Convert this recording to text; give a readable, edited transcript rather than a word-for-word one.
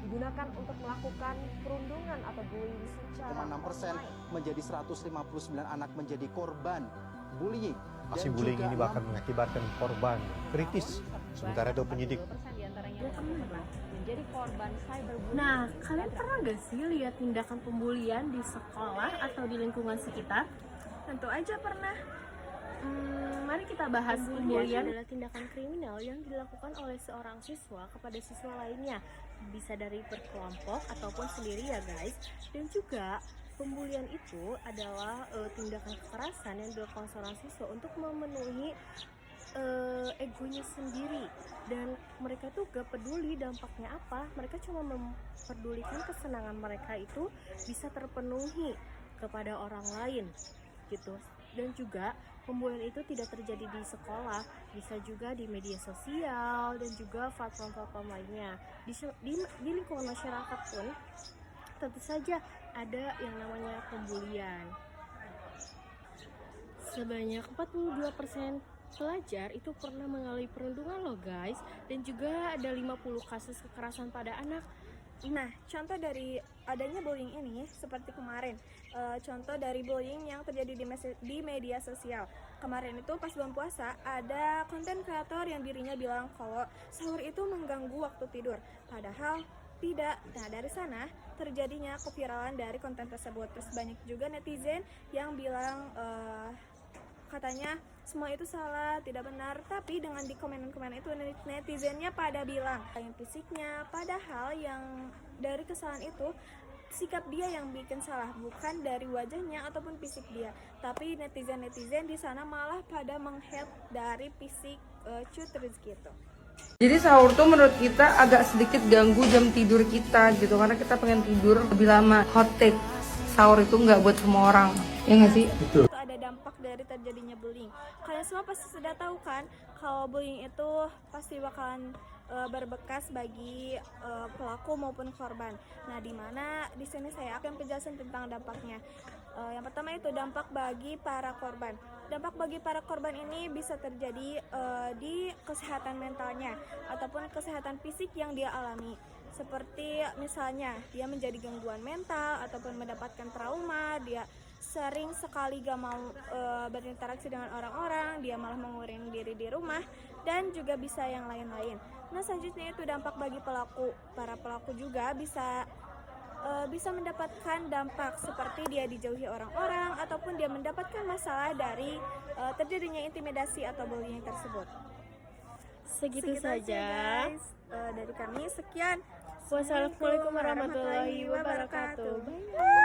digunakan untuk melakukan perundungan atau bullying secara 6% menjadi 159 anak menjadi korban bullying. Aksi bullying ini bahkan mengakibatkan korban kritis. Sementara itu penyidik menjadi korban cyberbullying. Nah, kalian pernah gak sih lihat tindakan pembulian di sekolah atau di lingkungan sekitar? Tentu aja pernah. Mari kita bahas. Pembulian adalah tindakan kriminal yang dilakukan oleh seorang siswa kepada siswa lainnya. Bisa dari berkelompok ataupun sendiri ya guys. Dan juga pembulian itu adalah tindakan kekerasan yang dilakukan seorang siswa untuk memenuhi egonya sendiri, dan mereka tuh gak peduli dampaknya apa, mereka cuma memperdulikan kesenangan mereka itu bisa terpenuhi kepada orang lain gitu. Dan juga pembulian itu tidak terjadi di sekolah, bisa juga di media sosial dan juga platform-platform lainnya. Di lingkungan masyarakat pun tentu saja ada yang namanya pembulian. Sebanyak 42% pelajar itu pernah mengalami perundungan loh guys, dan juga ada 50 kasus kekerasan pada anak. Nah, contoh dari adanya bullying ini seperti kemarin, contoh dari bullying yang terjadi di media sosial. Kemarin itu pas bulan puasa ada konten kreator yang dirinya bilang kalau sahur itu mengganggu waktu tidur, padahal tidak. Nah, dari sana terjadinya keviralan dari konten tersebut. Terus banyak juga netizen yang bilang katanya semua itu salah, tidak benar. Tapi dengan di komen-komen itu netizennya pada bilang yang fisiknya, padahal yang dari kesalahan itu sikap dia yang bikin salah, bukan dari wajahnya ataupun fisik dia. Tapi netizen di sana malah pada meng-hate dari fisik Cut Rizky itu. Jadi sahur tuh menurut kita agak sedikit ganggu jam tidur kita gitu, karena kita pengen tidur lebih lama. Hot take, sahur itu nggak buat semua orang, ya nggak sih? Betul. Itu ada dampak dari terjadinya bullying. Kalian semua pasti sudah tahu kan kalau bullying itu pasti bakalan berbekas bagi pelaku maupun korban. Nah, di sini saya akan penjelasan tentang dampaknya. Yang pertama itu dampak bagi para korban. Dampak bagi para korban ini bisa terjadi di kesehatan mentalnya ataupun kesehatan fisik yang dia alami. Seperti misalnya dia menjadi gangguan mental ataupun mendapatkan trauma, dia sering sekali gak mau berinteraksi dengan orang-orang, dia malah mengurung diri di rumah, dan juga bisa yang lain-lain. Nah, selanjutnya itu dampak bagi pelaku. Para pelaku juga bisa mendapatkan dampak seperti dia dijauhi orang-orang ataupun dia mendapatkan masalah dari terjadinya intimidasi atau bullying tersebut. Segitu saja guys. Dari kami sekian. Wassalamualaikum warahmatullahi wabarakatuh. Bye.